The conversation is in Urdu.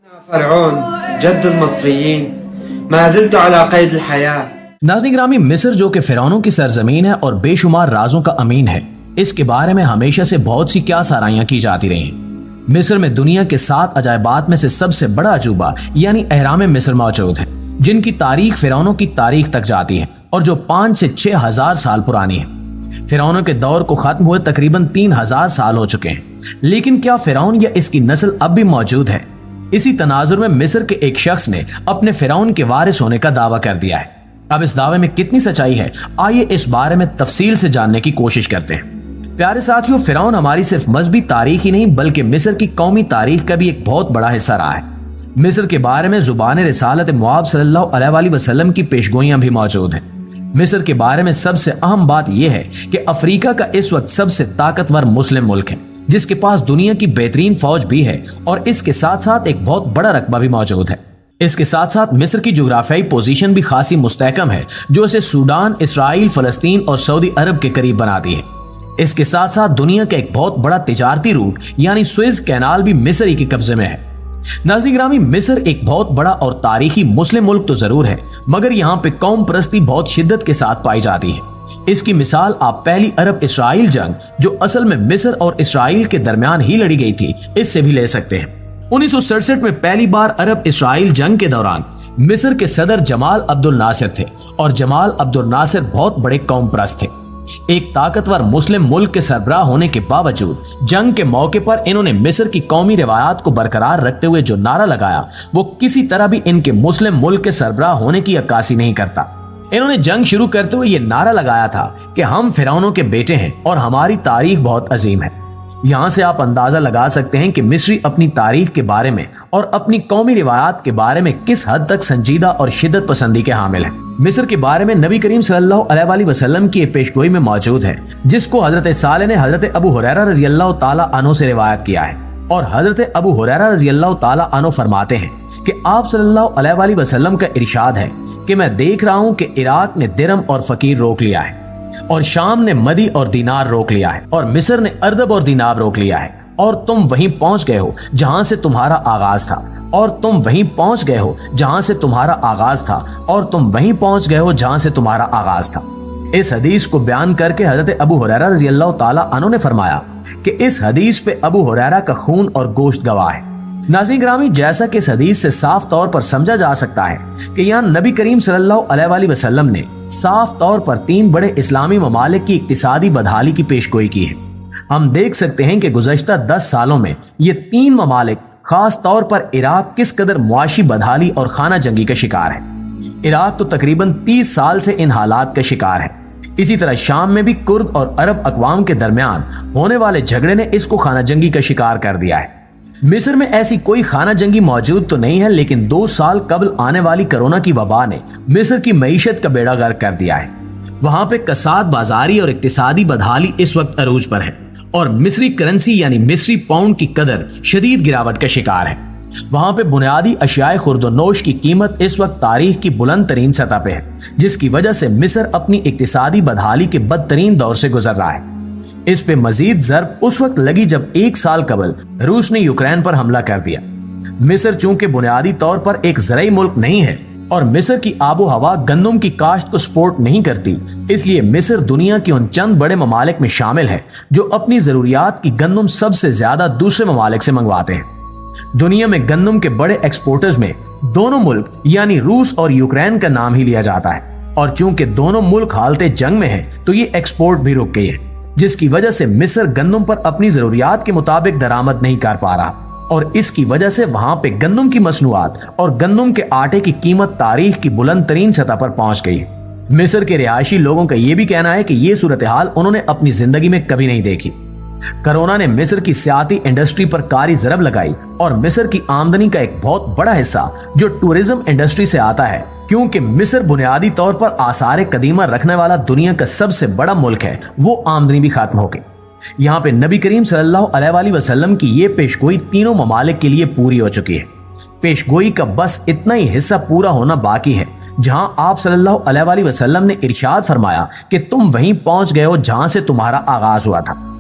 فرعون جد المصريين ما زلت على قيد الحياة. ناظرین گرامی، مصر جو کہ فرعونوں کی سرزمین ہے اور بے شمار رازوں کا امین ہے، اس کے بارے میں ہمیشہ سے بہت سی کیا سارائیاں کی جاتی رہی ہیں۔ مصر میں دنیا کے 7 عجائبات میں سے سب سے بڑا عجوبہ یعنی اہرام مصر موجود ہے، جن کی تاریخ فرعونوں کی تاریخ تک جاتی ہے اور جو 5 سے 6 ہزار سال پرانی ہے۔ فرعونوں کے دور کو ختم ہوئے تقریباً 3000 سال ہو چکے ہیں، لیکن کیا فرعون یا اس کی نسل اب بھی موجود ہے؟ اسی تناظر میں مصر کے ایک شخص نے اپنے فرعون کے وارث ہونے کا دعویٰ کر دیا ہے۔ اب اس دعوے میں کتنی سچائی ہے، آئیے اس بارے میں تفصیل سے جاننے کی کوشش کرتے ہیں۔ پیارے ساتھیوں، فرعون ہماری صرف مذہبی تاریخ ہی نہیں بلکہ مصر کی قومی تاریخ کا بھی ایک بہت بڑا حصہ رہا ہے۔ مصر کے بارے میں زبان رسالت مؤاب صلی اللہ علیہ وآلہ وسلم کی پیشگوئیاں بھی موجود ہیں۔ مصر کے بارے میں سب سے اہم بات یہ ہے کہ افریقہ کا اس وقت سب سے طاقتور مسلم ملک ہے، جس کے پاس دنیا کی بہترین فوج بھی ہے اور اس کے ساتھ ساتھ ایک بہت بڑا رقبہ بھی موجود ہے۔ اس کے ساتھ ساتھ مصر کی جغرافیائی پوزیشن بھی خاصی مستحکم ہے، جو اسے سوڈان، اسرائیل، فلسطین اور سعودی عرب کے قریب بناتی ہے۔ اس کے ساتھ ساتھ دنیا کا ایک بہت بڑا تجارتی روٹ یعنی سوئز کینال بھی مصر ہی کے قبضے میں ہے۔ ناظرین گرامی، مصر ایک بہت بڑا اور تاریخی مسلم ملک تو ضرور ہے، مگر یہاں پہ قوم پرستی بہت شدت کے ساتھ پائی جاتی ہے۔ اس کی مثال آپ پہلی عرب اسرائیل جنگ، جو اصل میں مصر اور اسرائیل کے درمیان ہی لڑی گئی تھی، اس سے بھی لے سکتے ہیں۔ 1967 میں پہلی بار عرب اسرائیل جنگ کے دوران مصر کے صدر جمال عبد الناصر تھے، اور جمال عبد الناصر بہت بڑے قوم پرست تھے۔ ایک طاقتور مسلم ملک کے سربراہ ہونے کے باوجود جنگ کے موقع پر انہوں نے مصر کی قومی روایات کو برقرار رکھتے ہوئے جو نعرہ لگایا، وہ کسی طرح بھی ان کے مسلم ملک کے سربراہ ہونے کی عکاسی نہیں کرتا۔ انہوں نے جنگ شروع کرتے ہوئے یہ نعرہ لگایا تھا کہ ہم فرعونوں کے بیٹے ہیں اور ہماری تاریخ بہت عظیم ہے۔ یہاں سے آپ اندازہ لگا سکتے ہیں کہ مصری اپنی تاریخ کے بارے میں اور اپنی قومی روایات کے بارے میں کس حد تک سنجیدہ اور شدت پسندی کے حامل ہیں۔ مصر کے بارے میں نبی کریم صلی اللہ علیہ وآلہ وسلم کی ایک پیشگوئی میں موجود ہے، جس کو حضرت صالح نے حضرت ابو ہریرہ رضی اللہ تعالی عنہ سے روایت کیا ہے، اور حضرت ابو ہریرہ رضی اللہ تعالی عنہ فرماتے ہیں کہ آپ صلی اللہ علیہ وآلہ وسلم کا ارشاد ہے کہ میں دیکھ رہا ہوں کہ عراق نے درم اور فقیر روک لیا ہے، اور شام نے مدی اور دینار روک لیا ہے، اور مصر نے اردب اور دینار روک لیا ہے، اور تم وہیں پہنچ گئے ہو جہاں سے تمہارا آغاز تھا، اور تم وہیں پہنچ گئے ہو جہاں سے تمہارا آغاز تھا، اور تم وہیں پہنچ گئے ہو جہاں سے تمہارا آغاز تھا۔ اس حدیث کو بیان کر کے حضرت ابو ہریرہ رضی اللہ تعالی عنہ نے فرمایا کہ اس حدیث پہ ابو ہریرہ کا خون اور گوشت گواہ ہے۔ ناظرین گرامی، جیسا کہ اس حدیث سے صاف طور پر سمجھا جا سکتا ہے کہ یہاں نبی کریم صلی اللہ علیہ وآلہ وسلم نے صاف طور پر 3 بڑے اسلامی ممالک کی اقتصادی بدحالی کی پیشگوئی کی ہے۔ ہم دیکھ سکتے ہیں کہ گزشتہ 10 سالوں میں یہ 3 ممالک، خاص طور پر عراق، کس قدر معاشی بدحالی اور خانہ جنگی کا شکار ہے۔ عراق تو تقریباً 30 سال سے ان حالات کا شکار ہے۔ اسی طرح شام میں بھی کرد اور عرب اقوام کے درمیان ہونے والے جھگڑے نے اس کو خانہ جنگی کا شکار کر دیا ہے۔ مصر میں ایسی کوئی خانہ جنگی موجود تو نہیں ہے، لیکن 2 سال قبل آنے والی کرونا کی وبا نے مصر کی معیشت کا بیڑا غرق کر دیا ہے۔ وہاں پہ کساد بازاری اور اقتصادی بدحالی اس وقت عروج پر ہے، اور مصری کرنسی یعنی مصری پاؤنڈ کی قدر شدید گراوٹ کا شکار ہے۔ وہاں پہ بنیادی اشیاء خورد و نوش کی قیمت اس وقت تاریخ کی بلند ترین سطح پہ ہے، جس کی وجہ سے مصر اپنی اقتصادی بدحالی کے بدترین دور سے گزر رہا ہے۔ اس پہ مزید ضرب اس وقت لگی جب 1 سال قبل روس نے یوکرین پر حملہ کر دیا۔ مصر چونکہ بنیادی طور پر ایک زرعی ملک نہیں ہے اور مصر کی آب و ہوا گندم کی کاشت کو سپورٹ نہیں کرتی، اس لیے مصر دنیا کے ان چند بڑے ممالک میں شامل ہے جو اپنی ضروریات کی گندم سب سے زیادہ دوسرے ممالک سے منگواتے ہیں۔ دنیا میں گندم کے بڑے ایکسپورٹرز میں دونوں ملک یعنی روس اور یوکرین کا نام ہی لیا جاتا ہے، اور چونکہ دونوں ملک حالت جنگ میں ہیں تو یہ ایکسپورٹ بھی رک گئی ہے، جس کی وجہ سے مصر گندم پر اپنی ضروریات کے مطابق درآمد نہیں کر پا رہا، اور اس کی وجہ سے وہاں پہ گندم کی مصنوعات اور گندم کے آٹے کی قیمت تاریخ کی بلند ترین سطح پر پہنچ گئی ہے۔ مصر کے رہائشی لوگوں کا یہ بھی کہنا ہے کہ یہ صورتحال انہوں نے اپنی زندگی میں کبھی نہیں دیکھی۔ کرونا نے مصر کی سیاحتی انڈسٹری پر کاری ضرب لگائی، اور مصر کی آمدنی کا ایک بہت بڑا حصہ جو ٹورزم انڈسٹری سے آتا ہے، کیونکہ مصر بنیادی طور پر آثار قدیمہ رکھنے والا دنیا کا سب سے بڑا ملک ہے، وہ آمدنی بھی ختم ہو گئی۔ یہاں پہ نبی کریم صلی اللہ علیہ وآلہ وسلم کی یہ پیشگوئی 3 ممالک کے لیے پوری ہو چکی ہے۔ پیشگوئی کا بس اتنا ہی حصہ پورا ہونا باقی ہے، جہاں آپ صلی اللہ علیہ وآلہ وسلم نے ارشاد فرمایا کہ تم وہیں پہنچ گئے ہو جہاں سے تمہارا آغاز ہوا تھا۔